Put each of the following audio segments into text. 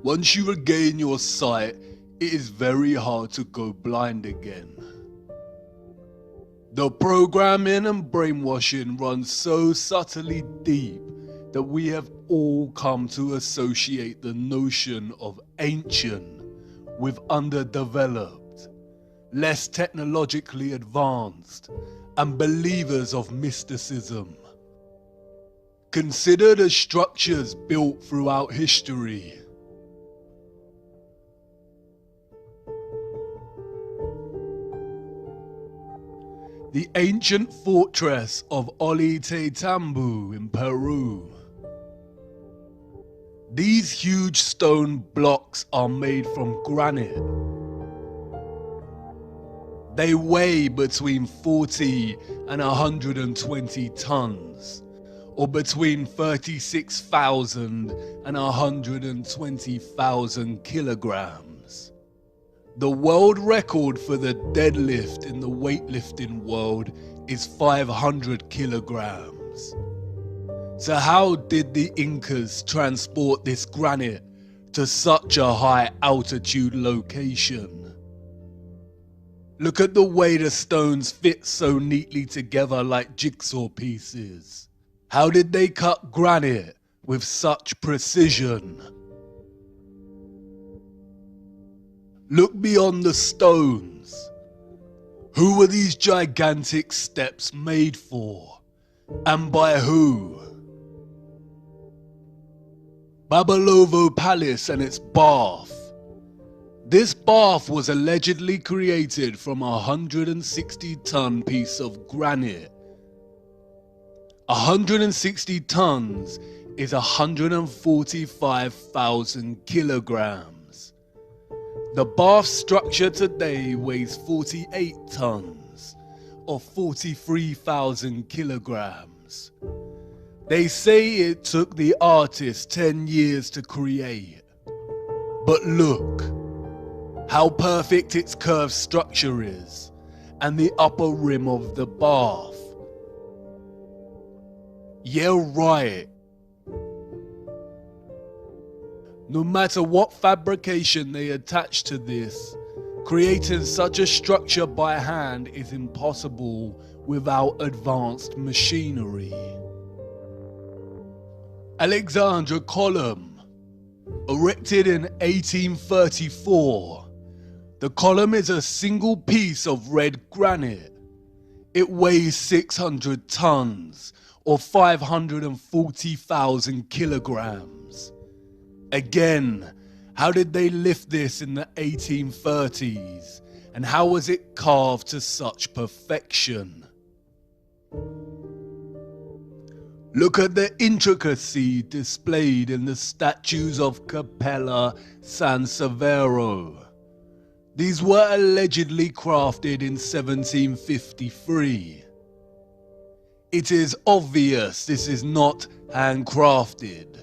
Once you regain your sight, it is very hard to go blind again. The programming and brainwashing runs so subtly deep that we have all come to associate the notion of ancient with underdeveloped, less technologically advanced, and believers of mysticism. Consider the structures built throughout history. The ancient fortress of Ollantaytambo in Peru. These huge stone blocks are made from granite. They weigh between 40 and 120 tons, or between 36,000 and 120,000 kilograms. The world record for the deadlift in the weightlifting world is 500 kilograms. So how did the Incas transport this granite to such a high altitude location? Look at the way the stones fit so neatly together like jigsaw pieces. How did they cut granite with such precision? Look beyond the stones. Who were these gigantic steps made for? And by who? Babalovo Palace and its bath. This bath was allegedly created from a 160-ton piece of granite. 160 tons is 145,000 kilograms. The bath structure today weighs 48 tons, or 43,000 kilograms. They say it took the artist 10 years to create. But look, how perfect its curved structure is, and the upper rim of the bath. Yeah, right. No matter what fabrication they attach to this, creating such a structure by hand is impossible without advanced machinery. Alexandra Column, erected in 1834. The column is a single piece of red granite. It weighs 600 tons, or 540,000 kilograms. Again, how did they lift this in the 1830s, and how was it carved to such perfection? Look at the intricacy displayed in the statues of Capella San Severo. These were allegedly crafted in 1753. It is obvious this is not handcrafted.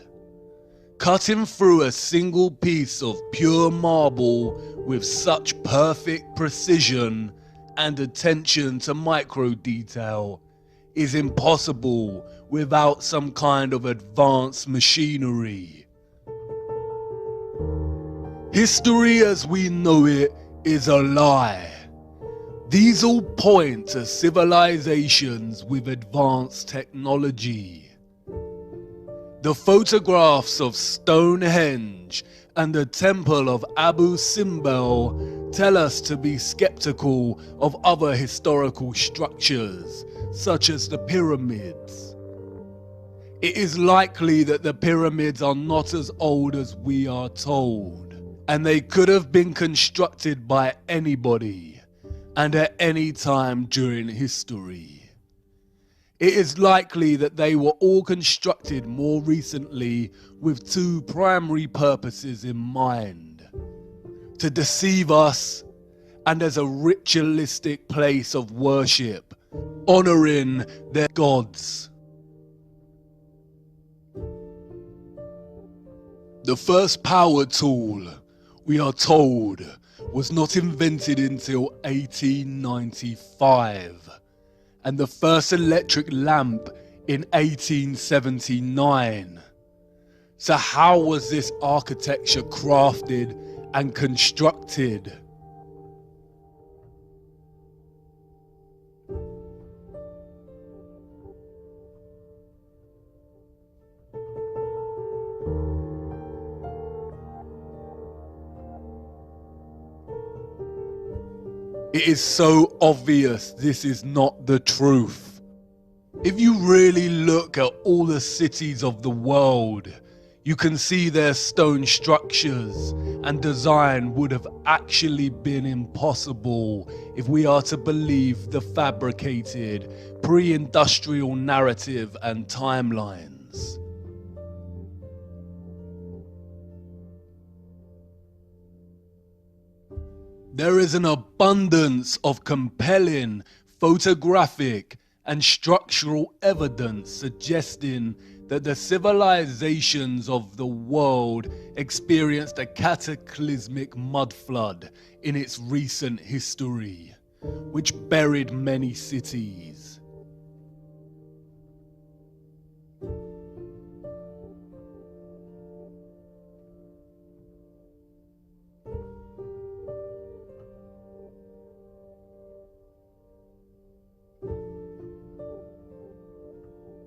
Cutting through a single piece of pure marble with such perfect precision and attention to micro detail is impossible without some kind of advanced machinery. History as we know it is a lie. These all point to civilizations with advanced technology. The photographs of Stonehenge and the Temple of Abu Simbel tell us to be skeptical of other historical structures, such as the pyramids. It is likely that the pyramids are not as old as we are told, and they could have been constructed by anybody and at any time during history. It is likely that they were all constructed more recently with two primary purposes in mind: to deceive us and as a ritualistic place of worship, honoring their gods. The first power tool, we are told, was not invented until 1895, and the first electric lamp in 1879. So how was this architecture crafted and constructed? It is so obvious this is not the truth. If you really look at all the cities of the world, you can see their stone structures and design would have actually been impossible if we are to believe the fabricated pre-industrial narrative and timelines. There is an abundance of compelling photographic and structural evidence suggesting that the civilizations of the world experienced a cataclysmic mudflood in its recent history, which buried many cities.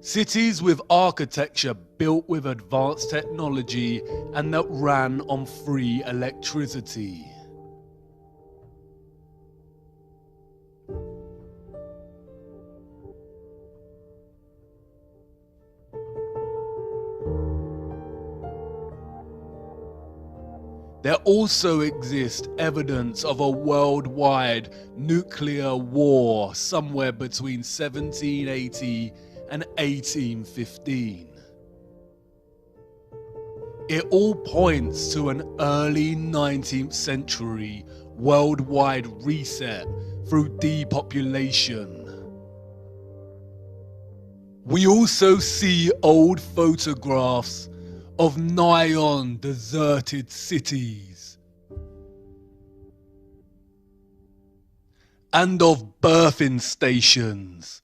Cities with architecture built with advanced technology and that ran on free electricity. There also exists evidence of a worldwide nuclear war somewhere between 1780 and 1815. It all points to an early 19th century worldwide reset through depopulation. We also see old photographs of nigh-on deserted cities and of birthing stations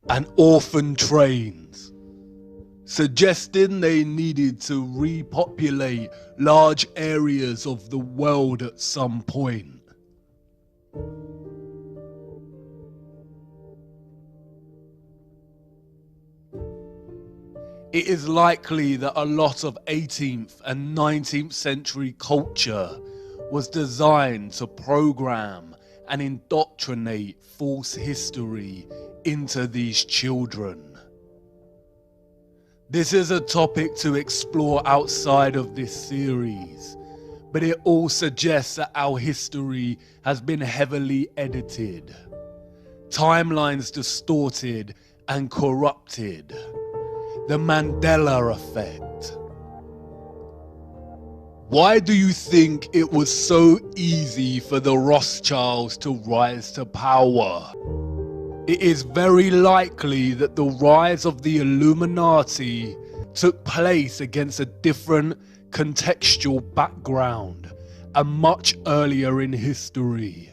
and orphan trains, suggesting they needed to repopulate large areas of the world at some point. It is likely that a lot of 18th and 19th century culture was designed to program and indoctrinate false history into these children. This is a topic to explore outside of this series, but it all suggests that our history has been heavily edited, timelines distorted and corrupted. The Mandela effect. Why do you think it was so easy for the Rothschilds to rise to power? It is very likely that the rise of the Illuminati took place against a different contextual background and much earlier in history.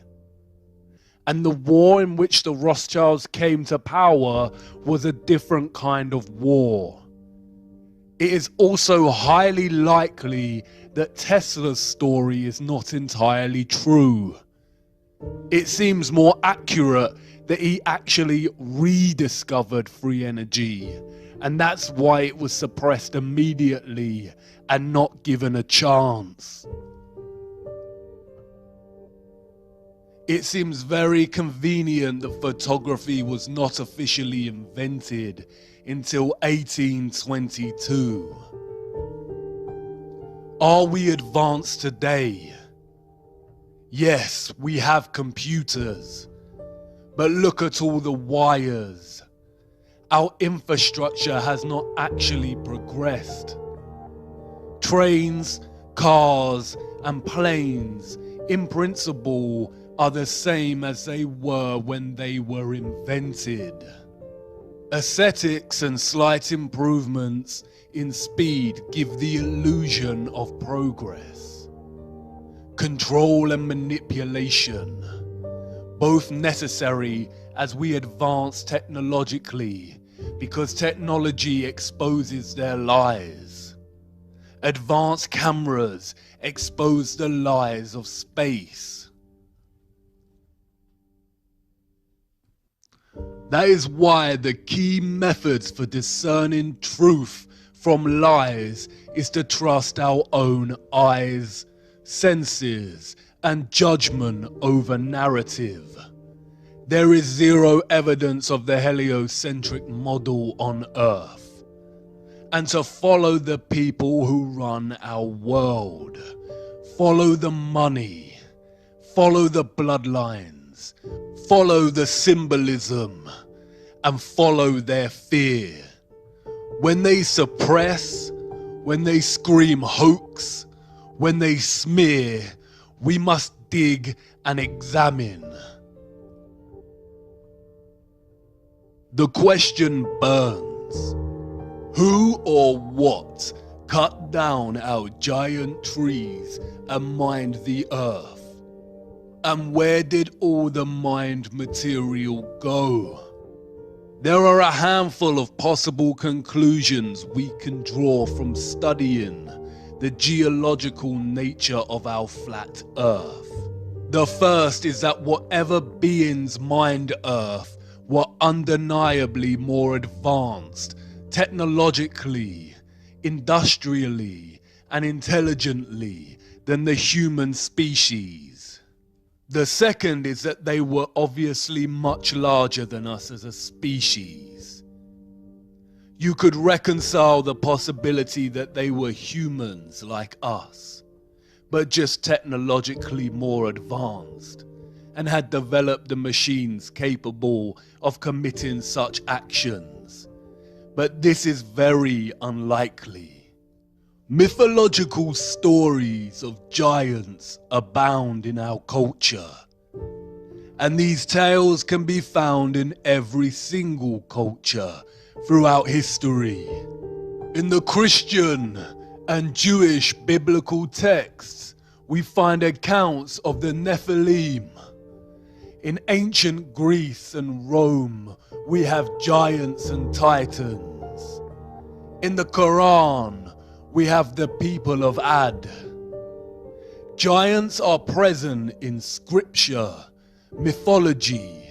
And the war in which the Rothschilds came to power was a different kind of war. It is also highly likely that Tesla's story is not entirely true. It seems more accurate that he actually rediscovered free energy, and that's why it was suppressed immediately and not given a chance. It seems very convenient that photography was not officially invented until 1822. Are we advanced today? Yes, we have computers, but look at all the wires. Our infrastructure has not actually progressed. Trains, cars, and planes, in principle, are the same as they were when they were invented. Aesthetics and slight improvements in speed give the illusion of progress. Control and manipulation, both necessary as we advance technologically, because technology exposes their lies. Advanced cameras expose the lies of space. That is why the key methods for discerning truth from lies is to trust our own eyes, senses, and judgment over narrative. There is zero evidence of the heliocentric model on Earth. And to follow the people who run our world, follow the money, follow the bloodlines, follow the symbolism, and follow their fear. When they suppress, when they scream hoax, when they smear, we must dig and examine. The question burns. Who or what cut down our giant trees and mined the earth? And where did all the mined material go? There are a handful of possible conclusions we can draw from studying the geological nature of our flat Earth. The first is that whatever beings mined Earth were undeniably more advanced technologically, industrially, and intelligently than the human species. The second is that they were obviously much larger than us as a species. You could reconcile the possibility that they were humans like us, but just technologically more advanced, and had developed the machines capable of committing such actions. But this is very unlikely. Mythological stories of giants abound in our culture, and these tales can be found in every single culture throughout history. In the Christian and Jewish biblical texts, we find accounts of the Nephilim. In ancient Greece and Rome, we have giants and titans. In the Quran, we have the people of Ad. Giants are present in scripture, mythology,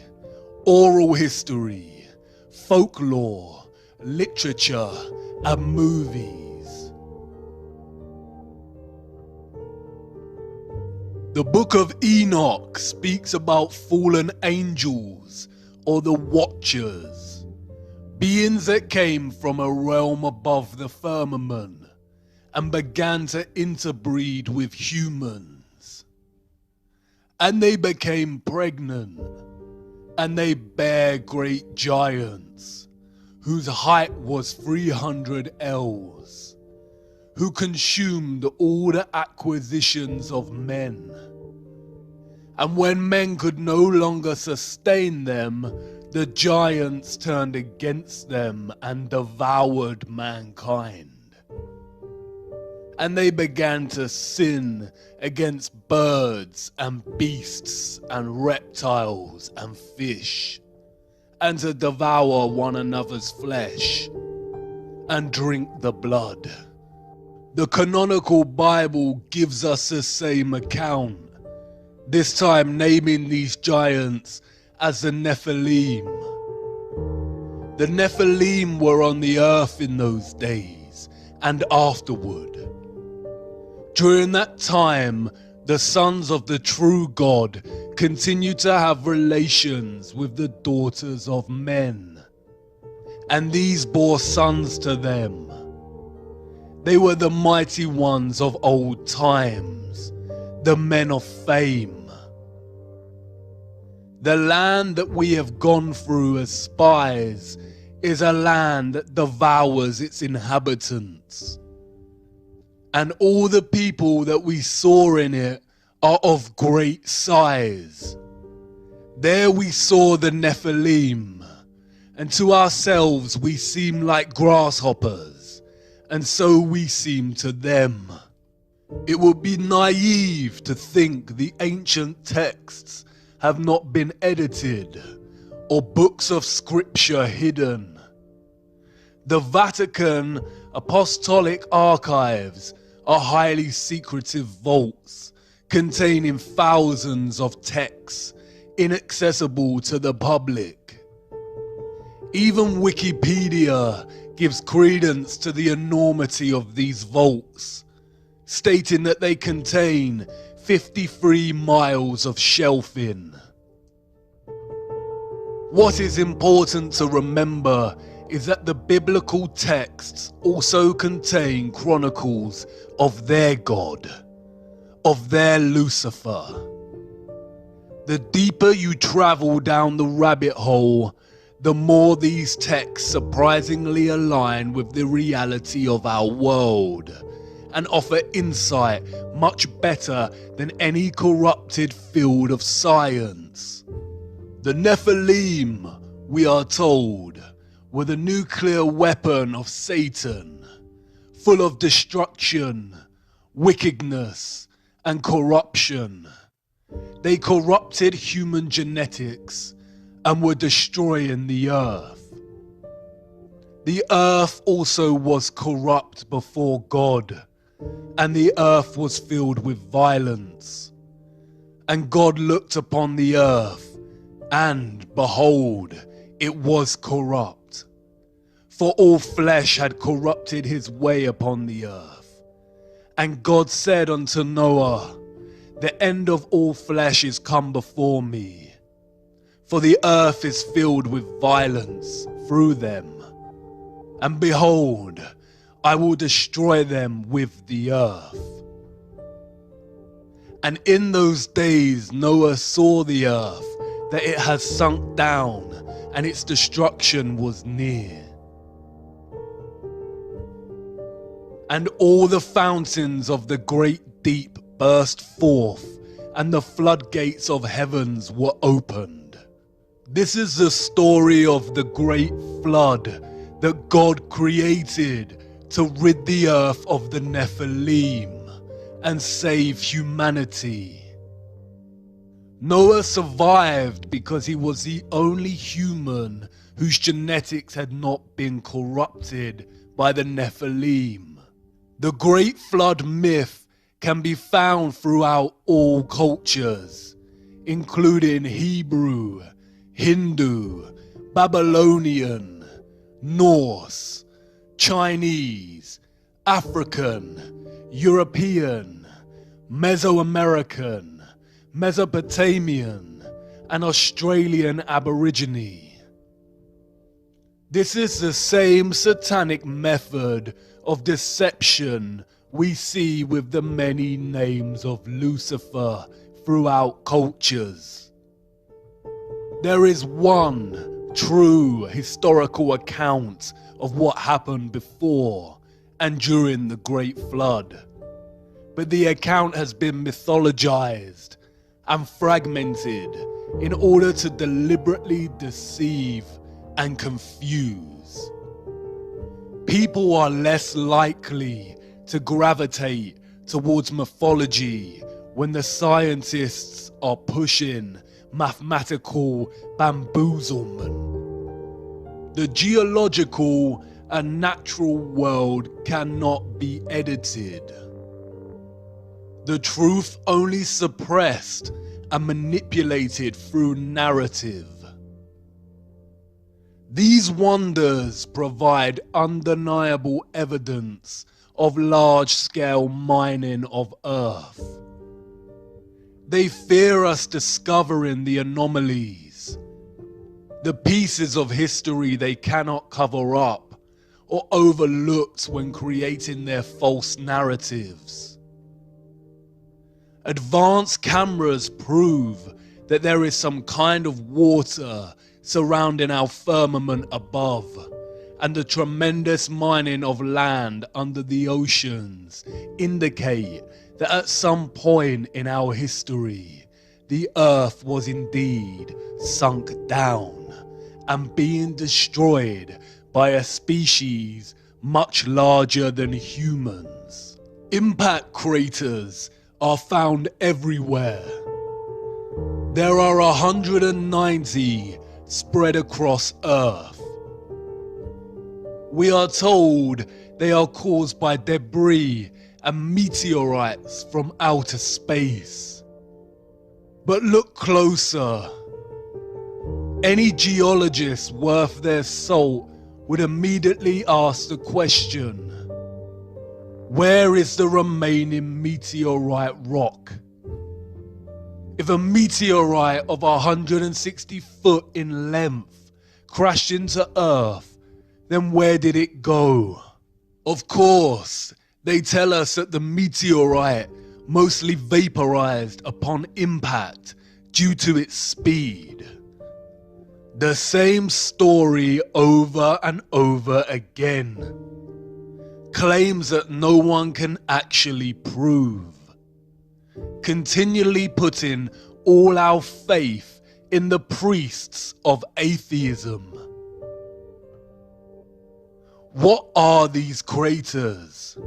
oral history, folklore, literature, and movies. The Book of Enoch speaks about fallen angels, or the Watchers, beings that came from a realm above the firmament and began to interbreed with humans. And they became pregnant, and they bare great giants, whose height was 300 ells, who consumed all the acquisitions of men. And when men could no longer sustain them, the giants turned against them and devoured mankind. And they began to sin against birds and beasts and reptiles and fish, and to devour one another's flesh and drink the blood. The canonical Bible gives us the same account, this time naming these giants as the Nephilim. The Nephilim were on the earth in those days and afterward. During that time, the sons of the true God continued to have relations with the daughters of men, and these bore sons to them. They were the mighty ones of old times, the men of fame. The land that we have gone through as spies is a land that devours its inhabitants. And all the people that we saw in it are of great size. There we saw the Nephilim, and to ourselves we seem like grasshoppers, and so we seem to them. It would be naive to think the ancient texts have not been edited, or books of scripture hidden. The Vatican Apostolic Archives are highly secretive vaults containing thousands of texts inaccessible to the public. Even Wikipedia gives credence to the enormity of these vaults, stating that they contain 53 miles of shelving. What is important to remember is that the biblical texts also contain chronicles of their God, of their Lucifer. The deeper you travel down the rabbit hole, the more these texts surprisingly align with the reality of our world and offer insight much better than any corrupted field of science. The Nephilim, we are told, were the nuclear weapon of Satan, full of destruction, wickedness, and corruption. They corrupted human genetics and were destroying the earth. The earth also was corrupt before God, and the earth was filled with violence. And God looked upon the earth, and behold, it was corrupt. For all flesh had corrupted his way upon the earth. And God said unto Noah, the end of all flesh is come before me, for the earth is filled with violence through them. And behold, I will destroy them with the earth. And in those days Noah saw the earth, that it has sunk down, and its destruction was near. And all the fountains of the great deep burst forth, and the floodgates of heavens were opened. This is the story of the great flood that God created to rid the earth of the Nephilim and save humanity. Noah survived because he was the only human whose genetics had not been corrupted by the Nephilim. The Great Flood myth can be found throughout all cultures, including Hebrew, Hindu, Babylonian, Norse, Chinese, African, European, Mesoamerican, Mesopotamian, and Australian Aborigine. This is the same satanic method of deception we see with the many names of Lucifer throughout cultures. There is one true historical account of what happened before and during the Great Flood, but the account has been mythologized and fragmented in order to deliberately deceive and confuse. People are less likely to gravitate towards mythology when the scientists are pushing mathematical bamboozlement. The geological and natural world cannot be edited. The truth only suppressed and manipulated through narrative. These wonders provide undeniable evidence of large-scale mining of Earth. They fear us discovering the anomalies, the pieces of history they cannot cover up or overlooked when creating their false narratives. Advanced cameras prove that there is some kind of water surrounding our firmament above, and the tremendous mining of land under the oceans indicate that at some point in our history, the earth was indeed sunk down and being destroyed by a species much larger than humans. Impact craters are found everywhere. There are 190 spread across Earth. We are told they are caused by debris and meteorites from outer space. But look closer. Any geologist worth their salt would immediately ask the question, where is the remaining meteorite rock? If a meteorite of 160 foot in length crashed into Earth, then where did it go? Of course, they tell us that the meteorite mostly vaporized upon impact due to its speed. The same story over and over again. Claims that no one can actually prove. Continually putting all our faith in the priests of atheism. What are these craters?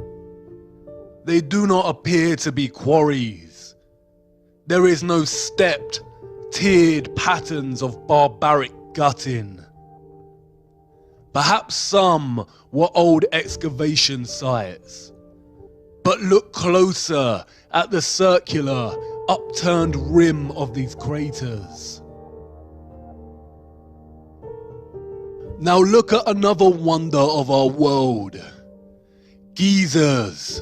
They do not appear to be quarries. There is no stepped, tiered patterns of barbaric gutting. Perhaps some were old excavation sites. But look closer at the circular, upturned rim of these craters. Now look at another wonder of our world. Geysers.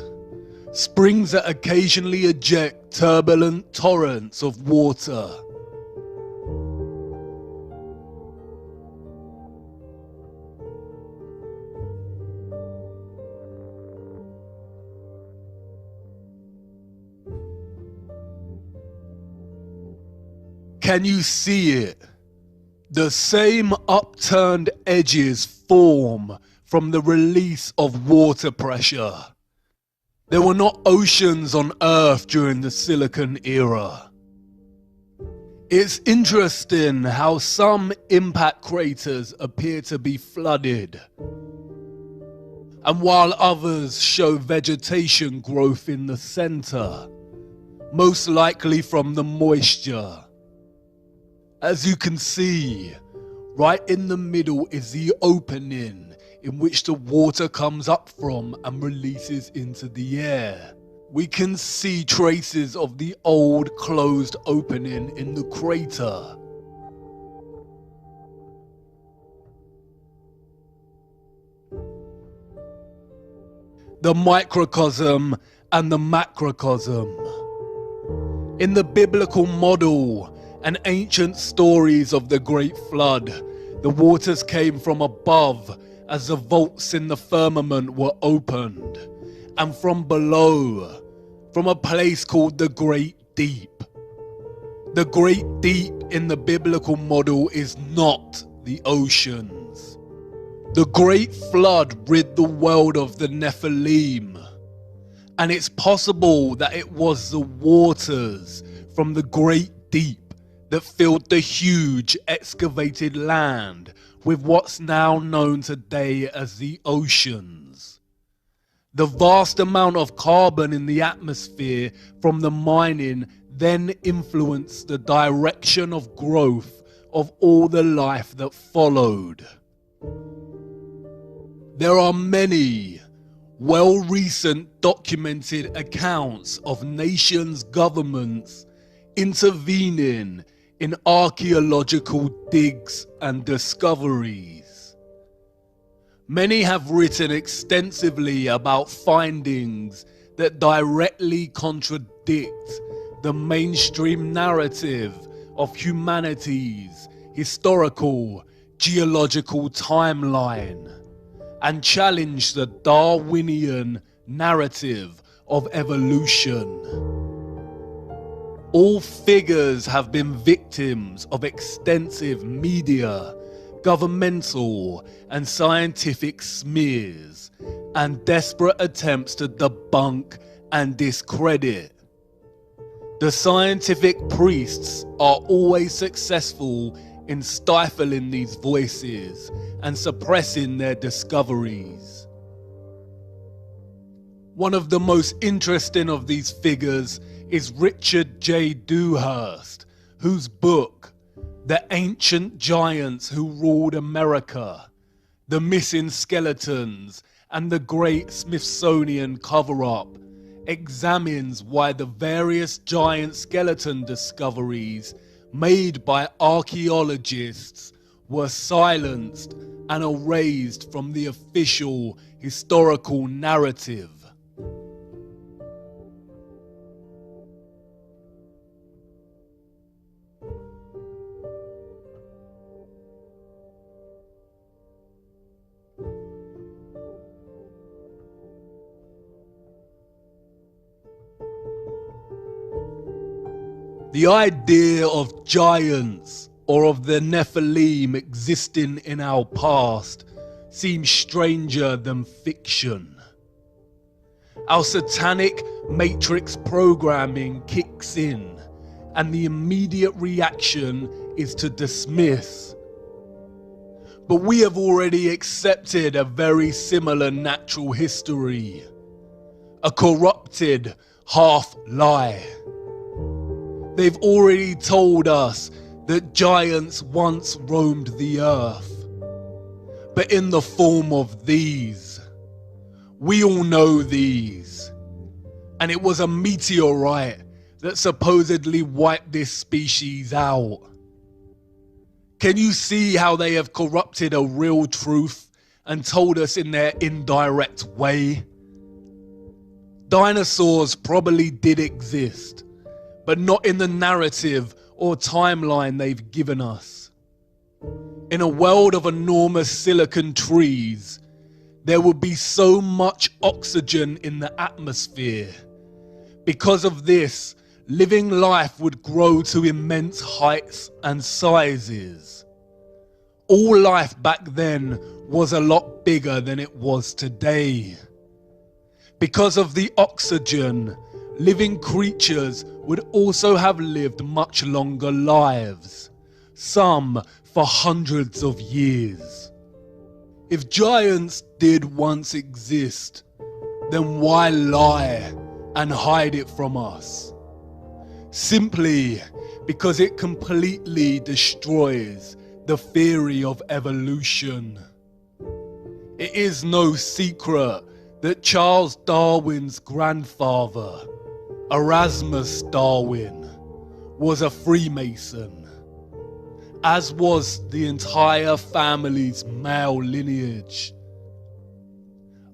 Springs that occasionally eject turbulent torrents of water. Can you see it? The same upturned edges form from the release of water pressure. There were not oceans on Earth during the Silicon era. It's interesting how some impact craters appear to be flooded, and while others show vegetation growth in the center, most likely from the moisture. As you can see, right in the middle is the opening in which the water comes up from and releases into the air. We can see traces of the old closed opening in the crater. The microcosm and the macrocosm. In the biblical model and ancient stories of the Great Flood, the waters came from above as the vaults in the firmament were opened, and from below, from a place called the Great Deep. The Great Deep in the biblical model is not the oceans. The Great Flood rid the world of the Nephilim, and it's possible that it was the waters from the Great Deep that filled the huge excavated land with what's now known today as the oceans. The vast amount of carbon in the atmosphere from the mining then influenced the direction of growth of all the life that followed. There are many recent documented accounts of nations' governments intervening in archaeological digs and discoveries. Many have written extensively about findings that directly contradict the mainstream narrative of humanity's historical geological timeline and challenge the Darwinian narrative of evolution. All figures have been victims of extensive media, governmental and scientific smears, and desperate attempts to debunk and discredit. The scientific priests are always successful in stifling these voices and suppressing their discoveries. One of the most interesting of these figures is Richard J. Dewhurst, whose book, The Ancient Giants Who Ruled America, The Missing Skeletons, and the Great Smithsonian Cover-Up, examines why the various giant skeleton discoveries made by archaeologists were silenced and erased from the official historical narrative. The idea of giants or of the Nephilim existing in our past seems stranger than fiction. Our satanic matrix programming kicks in, and the immediate reaction is to dismiss. But we have already accepted a very similar natural history, a corrupted half-lie. They've already told us that giants once roamed the earth, but in the form of these. We all know these. And it was a meteorite that supposedly wiped this species out. Can you see how they have corrupted a real truth and told us in their indirect way? Dinosaurs probably did exist, but not in the narrative or timeline they've given us. In a world of enormous silicon trees, there would be so much oxygen in the atmosphere. Because of this, living life would grow to immense heights and sizes. All life back then was a lot bigger than it was today. Because of the oxygen, living creatures would also have lived much longer lives, some for hundreds of years. If giants did once exist, then why lie and hide it from us? Simply because it completely destroys the theory of evolution. It is no secret that Charles Darwin's grandfather, Erasmus Darwin, was a Freemason, as was the entire family's male lineage.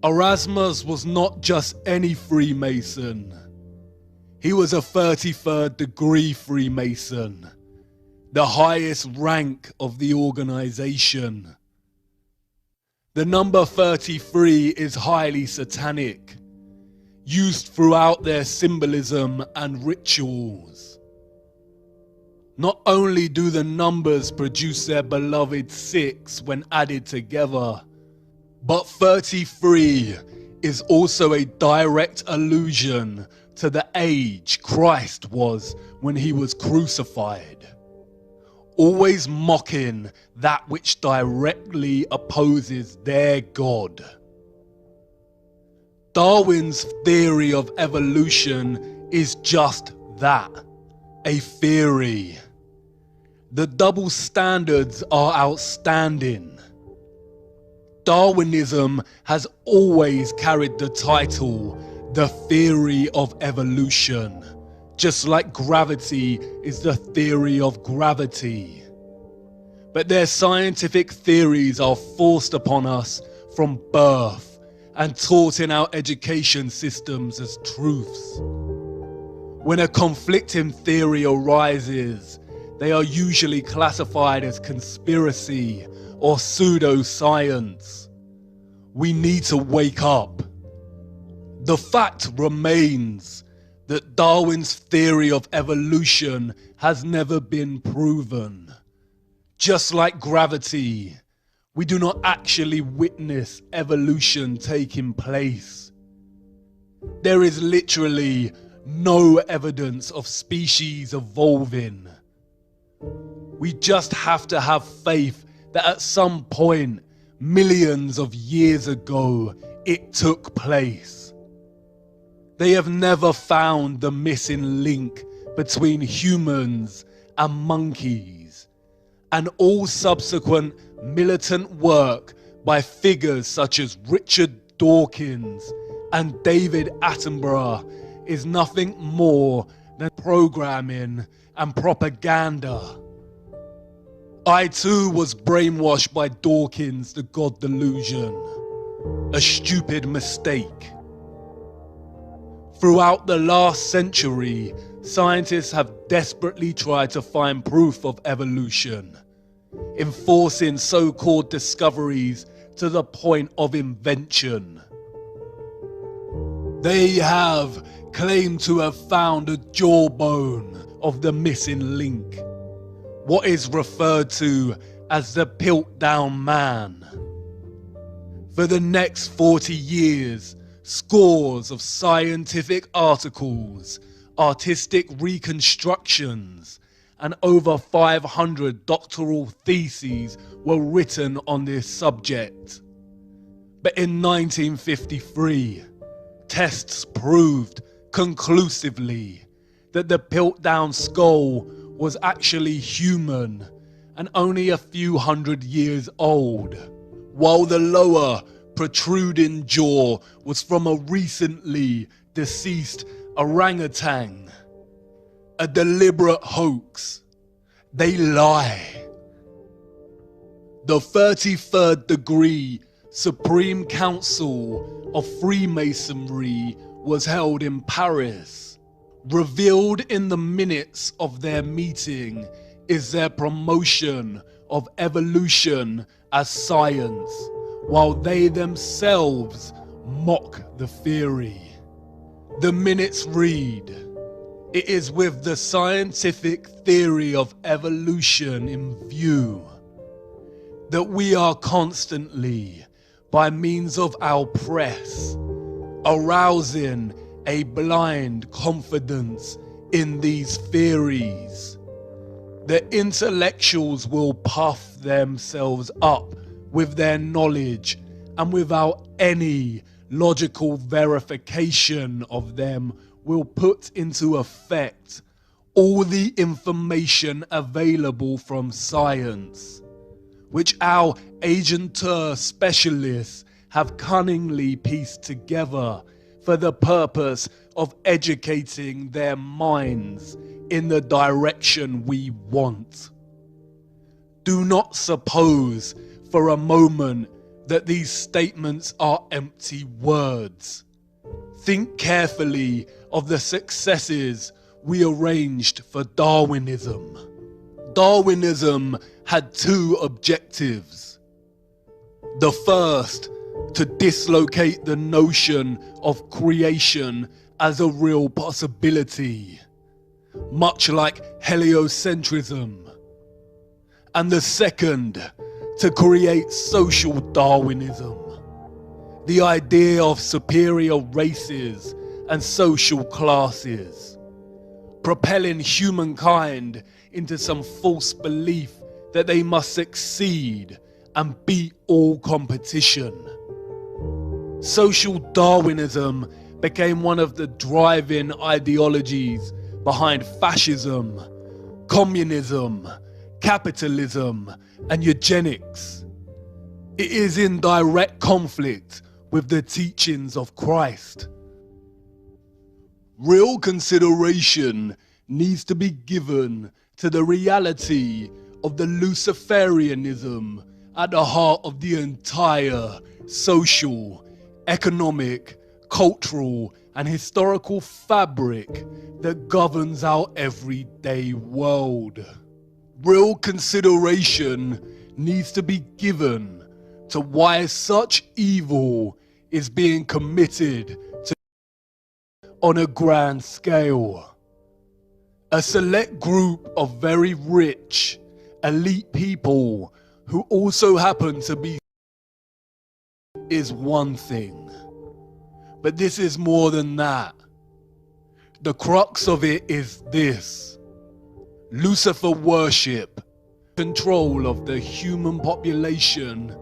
Erasmus was not just any Freemason. He was a 33rd degree Freemason, the highest rank of the organization. The number 33 is highly satanic, used throughout their symbolism and rituals. Not only do the numbers produce their beloved 6 when added together, but 33 is also a direct allusion to the age Christ was when he was crucified, always mocking that which directly opposes their God. Darwin's theory of evolution is just that, a theory. The double standards are outstanding. Darwinism has always carried the title, the theory of evolution, just like gravity is the theory of gravity. But their scientific theories are forced upon us from birth and taught in our education systems as truths. When a conflicting theory arises, they are usually classified as conspiracy or pseudoscience. We need to wake up. The fact remains that Darwin's theory of evolution has never been proven. Just like gravity, we do not actually witness evolution taking place. There is literally no evidence of species evolving. We just have to have faith that at some point, millions of years ago, it took place. They have never found the missing link between humans and monkeys, and all subsequent militant work by figures such as Richard Dawkins and David Attenborough is nothing more than programming and propaganda. I too was brainwashed by Dawkins' The God Delusion, a stupid mistake. Throughout the last century, scientists have desperately tried to find proof of evolution, enforcing so-called discoveries to the point of invention. They have claimed to have found the jawbone of the missing link, what is referred to as the Piltdown Man. For the next 40 years, scores of scientific articles, artistic reconstructions, and over 500 doctoral theses were written on this subject. But in 1953, tests proved conclusively that the Piltdown skull was actually human and only a few hundred years old, while the lower protruding jaw was from a recently deceased orangutan. A deliberate hoax. They lie. The 33rd degree Supreme Council of Freemasonry was held in Paris. Revealed in the minutes of their meeting is their promotion of evolution as science, while they themselves mock the theory. The minutes read, "It is with the scientific theory of evolution in view that we are constantly, by means of our press, arousing a blind confidence in these theories. The intellectuals will puff themselves up with their knowledge, and without any logical verification of them will put into effect all the information available from science, which our agenteur specialists have cunningly pieced together for the purpose of educating their minds in the direction we want. Do not suppose for a moment that these statements are empty words. Think carefully of the successes we arranged for Darwinism. Darwinism had two objectives. The first, to dislocate the notion of creation as a real possibility, much like heliocentrism. And the second, to create social Darwinism, the idea of superior races and social classes, propelling humankind into some false belief that they must succeed and beat all competition. Social Darwinism became one of the driving ideologies behind fascism, communism, capitalism, and eugenics. It is in direct conflict with the teachings of Christ. Real consideration needs to be given to the reality of the Luciferianism at the heart of the entire social, economic, cultural, and historical fabric that governs our everyday world. Real consideration needs to be given to why such evil is being committed on a grand scale. A select group of very rich, elite people who also happen to be is one thing. But this is more than that. The crux of it is this: Lucifer worship, control of the human population,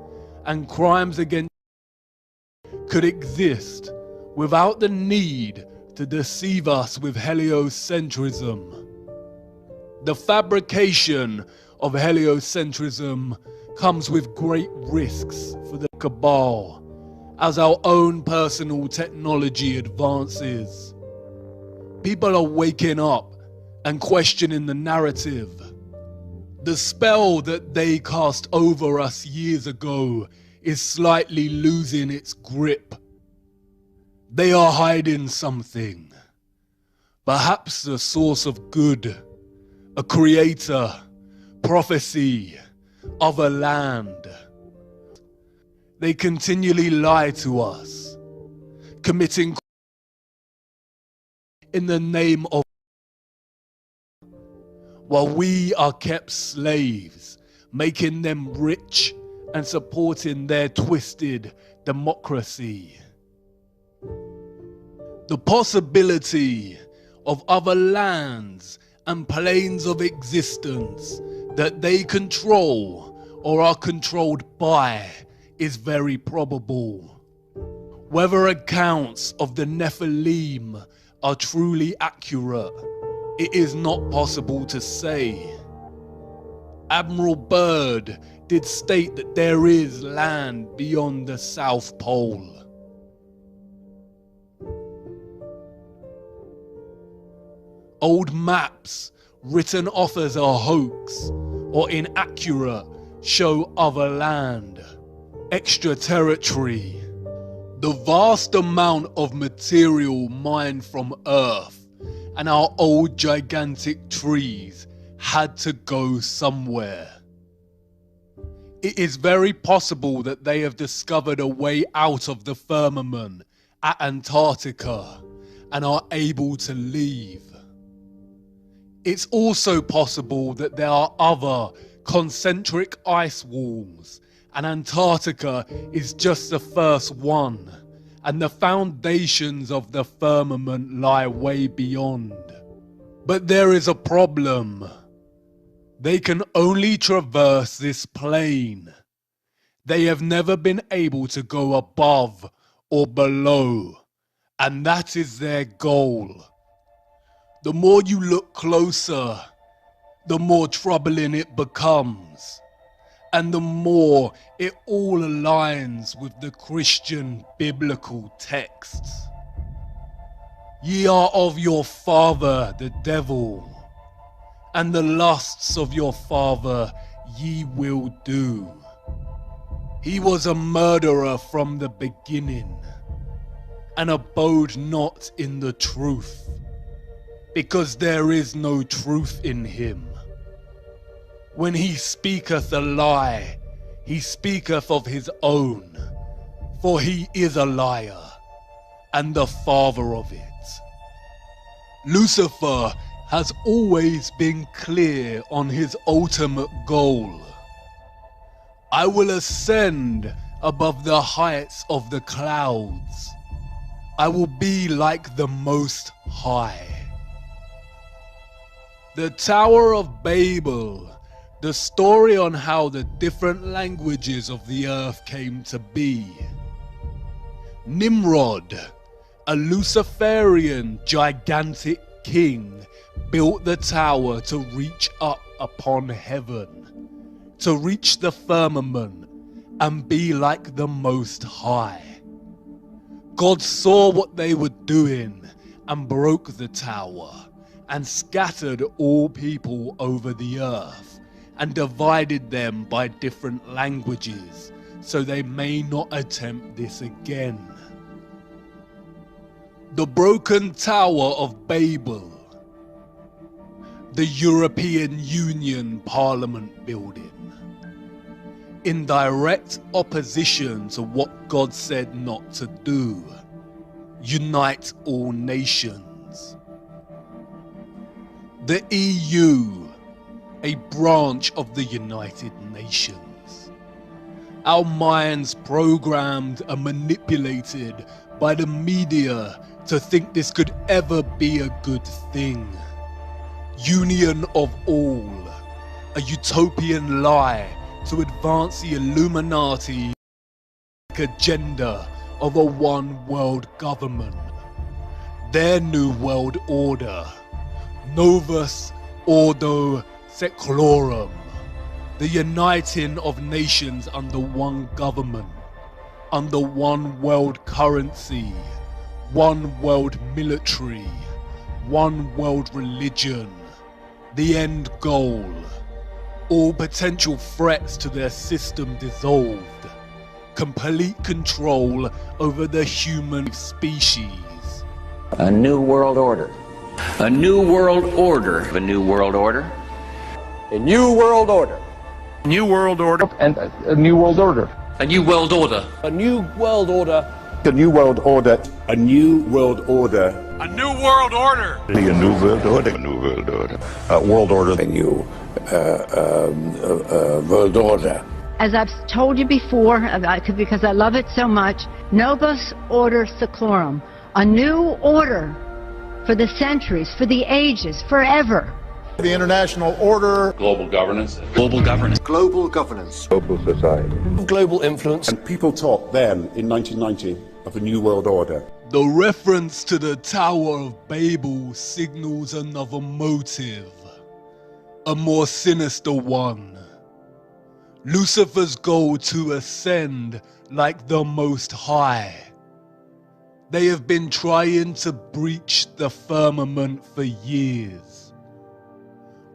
and crimes against could exist without the need to deceive us with heliocentrism. The fabrication of heliocentrism comes with great risks for the cabal as our own personal technology advances. People are waking up and questioning the narrative. The spell that they cast over us years ago is slightly losing its grip. They are hiding something. Perhaps the source of good, a creator, prophecy, other land. They continually lie to us, committing in the name of, while we are kept slaves, making them rich and supporting their twisted democracy. The possibility of other lands and planes of existence that they control or are controlled by is very probable. Whether accounts of the Nephilim are truly accurate, it is not possible to say. Admiral Byrd did state that there is land beyond the South Pole. Old maps written off as a hoax or inaccurate show other land, extra territory. The vast amount of material mined from Earth and our old gigantic trees had to go somewhere. It is very possible that they have discovered a way out of the firmament at Antarctica and are able to leave. It's also possible that there are other concentric ice walls, and Antarctica is just the first one, and the foundations of the firmament lie way beyond. But there is a problem. They can only traverse this plane. They have never been able to go above or below, and that is their goal. The more you look closer, the more troubling it becomes, and the more it all aligns with the Christian biblical texts. Ye are of your father the devil, and the lusts of your father ye will do. He was a murderer from the beginning, and abode not in the truth, because there is no truth in him. When he speaketh a lie, he speaketh of his own, for he is a liar, and the father of it. Lucifer has always been clear on his ultimate goal. I will ascend above the heights of the clouds. I will be like the Most High. The Tower of Babel, the story on how the different languages of the earth came to be. Nimrod, a Luciferian gigantic king, built the tower to reach up upon heaven, to reach the firmament and be like the Most High. God saw what they were doing and broke the tower and scattered all people over the earth and divided them by different languages so they may not attempt this again. The broken Tower of Babel, the European Union Parliament building, in direct opposition to what God said not to do, unite all nations. The EU, a branch of the United Nations. Our minds programmed and manipulated by the media to think this could ever be a good thing. Union of all, a utopian lie to advance the Illuminati agenda of a one world government. Their new world order, Novus Ordo Seclorum, the uniting of nations under one government, under one world currency, one world military, one world religion, the end goal. All potential threats to their system dissolved. Complete control over the human species. A new world order. A new world order. A new world order. A new world order. New world order. And a new world order. A new world order. A new world order. A new world order. A new world order. A new world order. A new world order. A new world order. World order. A new world order. As I've told you before, because I love it so much, Novus Order Seclorum, a new order for the centuries, for the ages, forever. The international order. Global governance. Global governance. Global governance. Global society. Global influence. And people talked then, in 1990, of a new world order. The reference to the Tower of Babel signals another motive, a more sinister one. Lucifer's goal to ascend like the Most High. They have been trying to breach the firmament for years.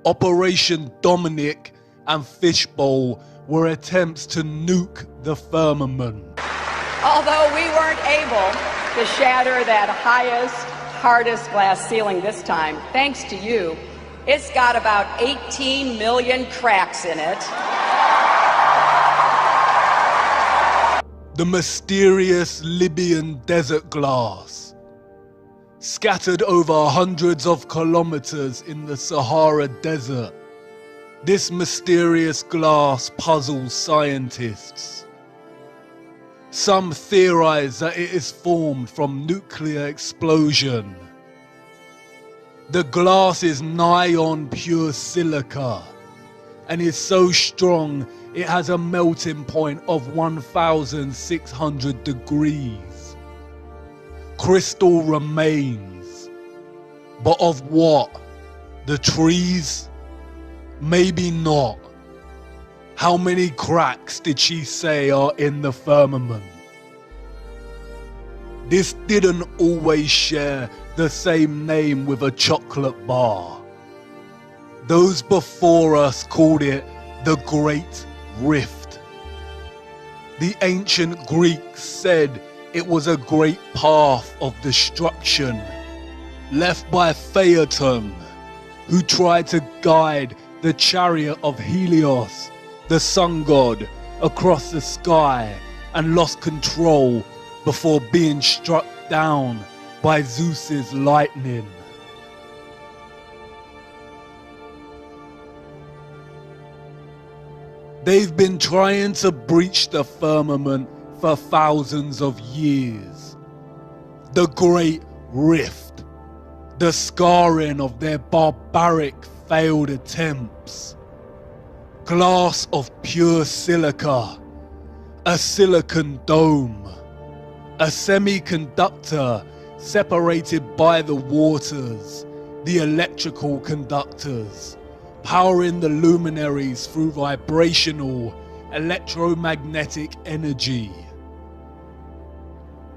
Operation Dominic and Fishbowl were attempts to nuke the firmament. Although we weren't able to shatter that highest, hardest glass ceiling this time, thanks to you, it's got about 18 million cracks in it. The mysterious Libyan desert glass, scattered over hundreds of kilometers in the Sahara Desert. This mysterious glass puzzles scientists. Some theorize that it is formed from nuclear explosion. The glass is nigh on pure silica and is so strong it has a melting point of 1,600 degrees. Crystal remains. But of what? The trees? Maybe not. How many cracks did she say are in the firmament? This didn't always share the same name with a chocolate bar. Those before us called it the Great Rift. The ancient Greeks said it was a great path of destruction left by Phaeton, who tried to guide the chariot of Helios, the sun god, across the sky and lost control before being struck down by Zeus's lightning. They've been trying to breach the firmament for thousands of years. The Great Rift, the scarring of their barbaric failed attempts. Glass of pure silica, a silicon dome, a semiconductor separated by the waters, the electrical conductors, powering the luminaries through vibrational electromagnetic energy.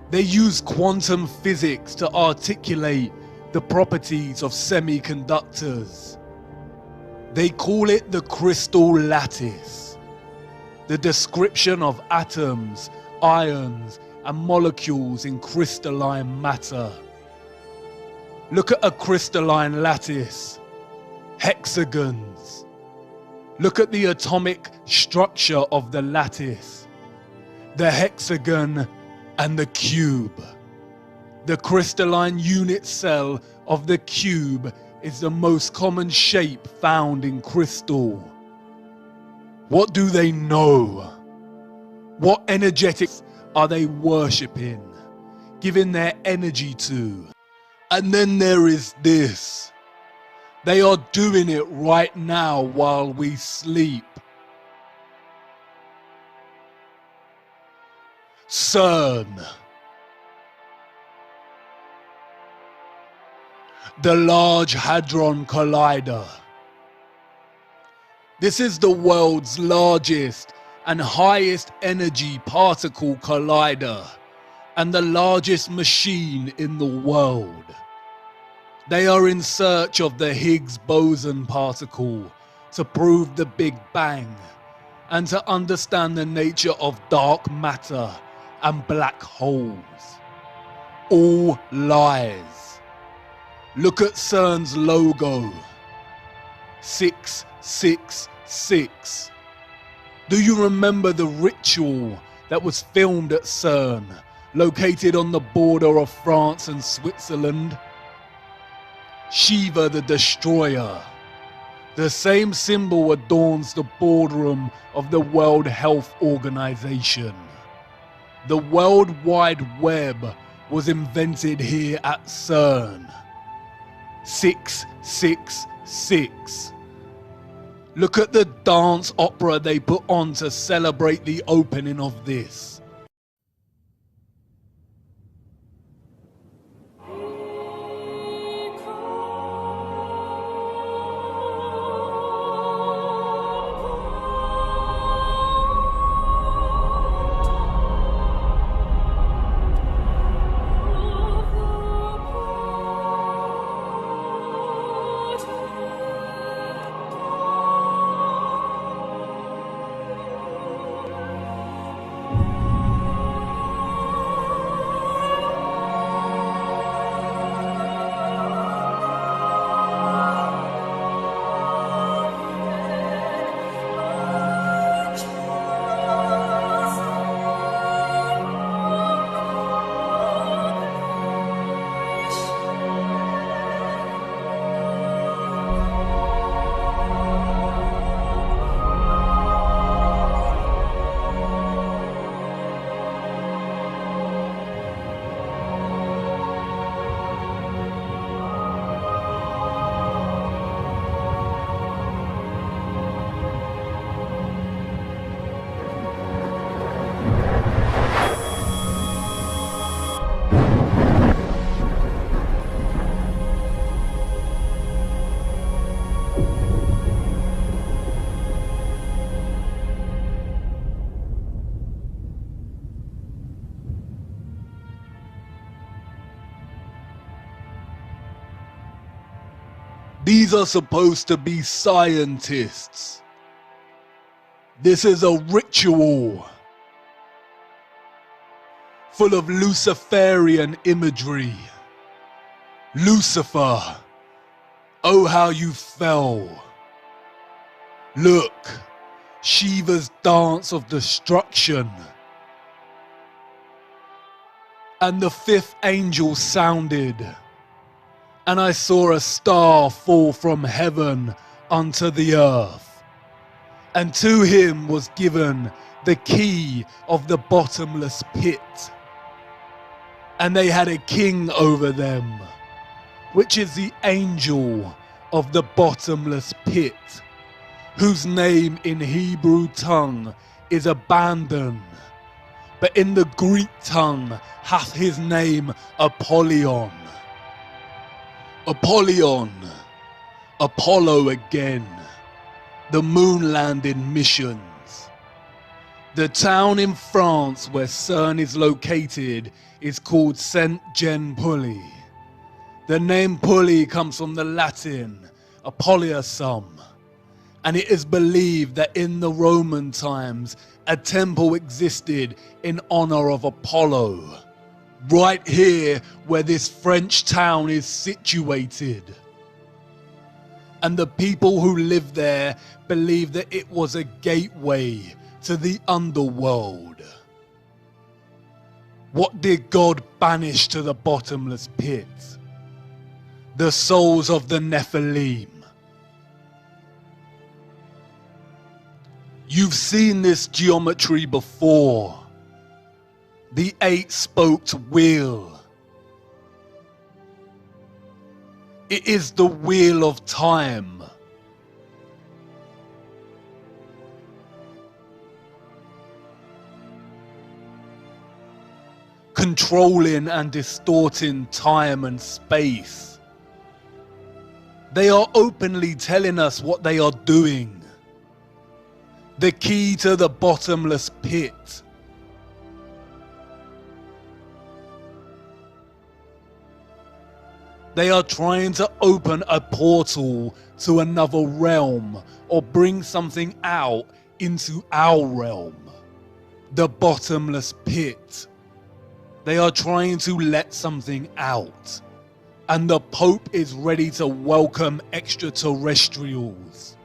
They use quantum physics to articulate the properties of semiconductors. They call it the crystal lattice, the description of atoms, ions, and molecules in crystalline matter. Look at a crystalline lattice. Hexagons. Look at the atomic structure of the lattice, the hexagon and the cube. The crystalline unit cell of the cube is the most common shape found in crystal. What do they know? What energetics are they worshipping, giving their energy to? And then there is this. They are doing it right now while we sleep. CERN. The Large Hadron Collider. This is the world's largest and highest energy particle collider and the largest machine in the world. They are in search of the Higgs boson particle to prove the Big Bang and to understand the nature of dark matter and black holes. All lies. Look at CERN's logo. 666. Do you remember the ritual that was filmed at CERN, located on the border of France and Switzerland? Shiva the Destroyer. The same symbol adorns the boardroom of the World Health Organization. The World Wide Web was invented here at CERN. 666. Look at the dance opera they put on to celebrate the opening of this. These are supposed to be scientists. This is a ritual full of Luciferian imagery. Lucifer, oh how you fell. Look, Shiva's dance of destruction. And the fifth angel sounded, and I saw a star fall from heaven unto the earth, and to him was given the key of the bottomless pit. And they had a king over them, which is the angel of the bottomless pit, whose name in Hebrew tongue is Abandon, but in the Greek tongue hath his name Apollyon. Apollyon, Apollo again, the moon landing missions. The town in France where CERN is located is called Saint-Jean-Pully. The name Pully comes from the Latin Apolliasum, and it is believed that in the Roman times a temple existed in honor of Apollo, right here where this French town is situated. And the people who live there believe that it was a gateway to the underworld. What did God banish to the bottomless pit? The souls of the Nephilim. You've seen this geometry before. The 8-spoked wheel. It is the wheel of time. Controlling and distorting time and space. They are openly telling us what they are doing. The key to the bottomless pit. They are trying to open a portal to another realm or bring something out into our realm. The bottomless pit. They are trying to let something out. And the Pope is ready to welcome extraterrestrials.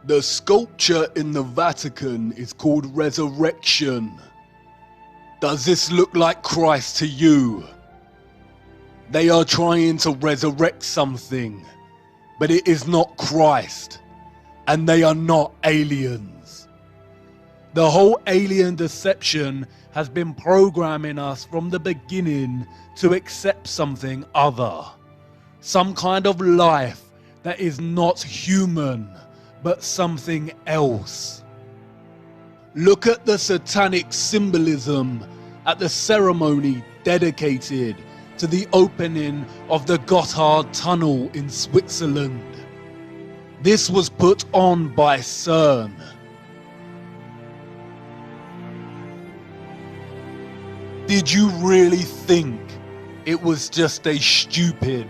The sculpture in the Vatican is called Resurrection. Does this look like Christ to you? They are trying to resurrect something, but it is not Christ, and they are not aliens. The whole alien deception has been programming us from the beginning to accept something other, some kind of life that is not human, but something else. Look at the satanic symbolism at the ceremony dedicated to the opening of the Gotthard Tunnel in Switzerland. This was put on by CERN. Did you really think it was just a stupid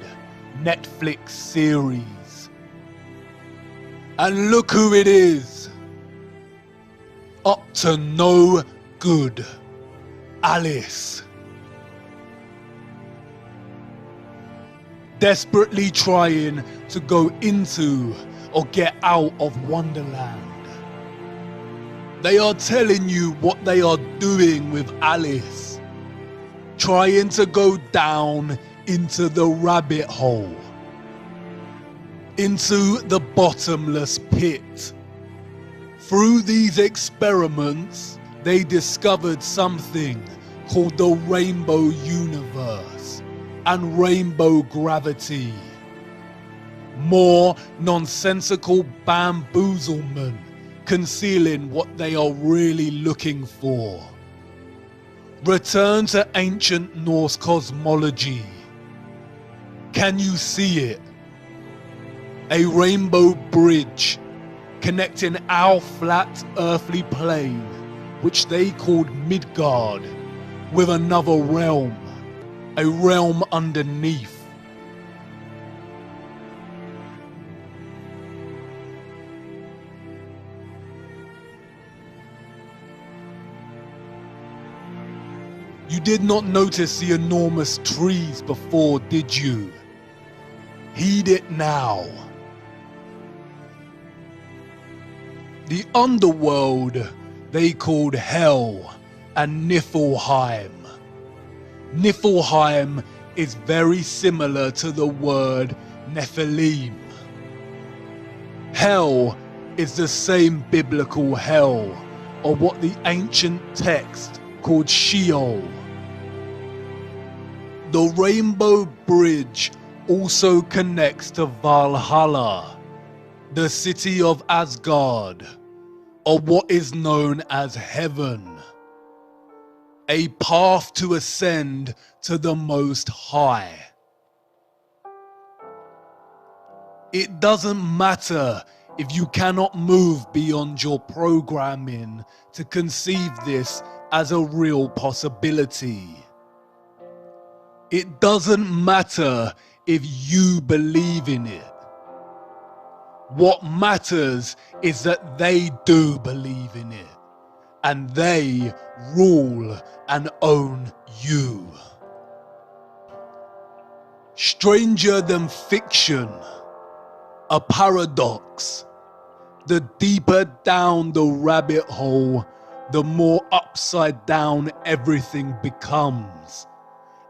Netflix series? And look who it is. Up to no good. Alice. Desperately trying to go into or get out of Wonderland. They are telling you what they are doing with Alice. Trying to go down into the rabbit hole. Into the bottomless pit. Through these experiments, they discovered something called the Rainbow Universe and Rainbow Gravity. More nonsensical bamboozlement concealing what they are really looking for. Return to ancient Norse cosmology. Can you see it? A rainbow bridge connecting our flat earthly plane, which they called Midgard, with another realm, a realm underneath. You did not notice the enormous trees before, did you? Heed it now. The underworld they called Hell and Niflheim. Niflheim is very similar to the word Nephilim. Hell is the same biblical hell, or what the ancient text called Sheol. The Rainbow Bridge also connects to Valhalla, the city of Asgard, or what is known as heaven, a path to ascend to the Most High. It doesn't matter if you cannot move beyond your programming to conceive this as a real possibility. It doesn't matter if you believe in it. What matters is that they do believe in it, and they rule and own you. Stranger than fiction, a paradox. The deeper down the rabbit hole, the more upside down everything becomes.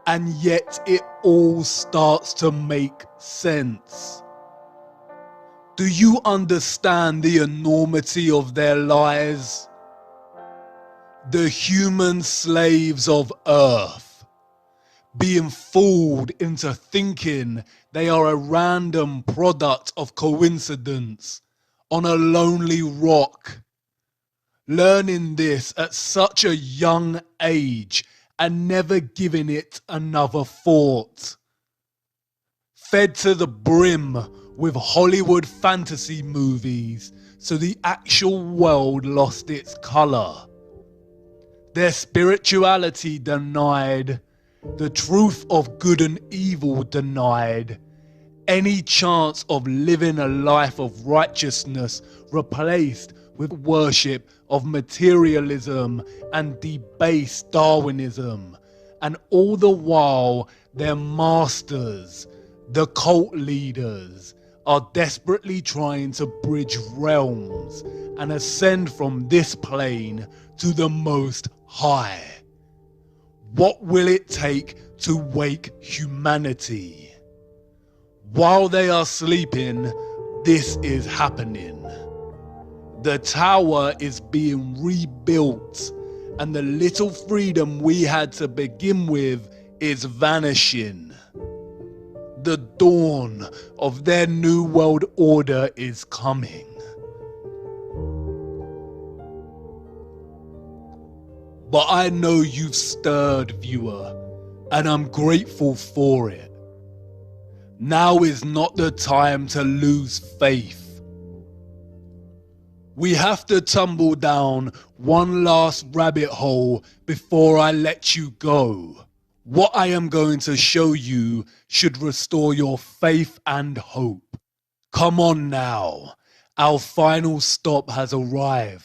And yet it all starts to make sense. Do you understand the enormity of their lies? The human slaves of Earth, being fooled into thinking they are a random product of coincidence on a lonely rock. Learning this at such a young age and never giving it another thought. Fed to the brim with Hollywood fantasy movies so the actual world lost its color. Their spirituality denied, the truth of good and evil denied, any chance of living a life of righteousness replaced with worship of materialism and debased Darwinism, and all the while their masters, the cult leaders, are desperately trying to bridge realms and ascend from this plane to the Most High. What will it take to wake humanity? While they are sleeping, this is happening. The tower is being rebuilt, and the little freedom we had to begin with is vanishing. The dawn of their new world order is coming. But I know you've stirred, viewer, and I'm grateful for it. Now is not the time to lose faith. We have to tumble down one last rabbit hole before I let you go. What I am going to show you should restore your faith and hope. Come on now, our final stop has arrived.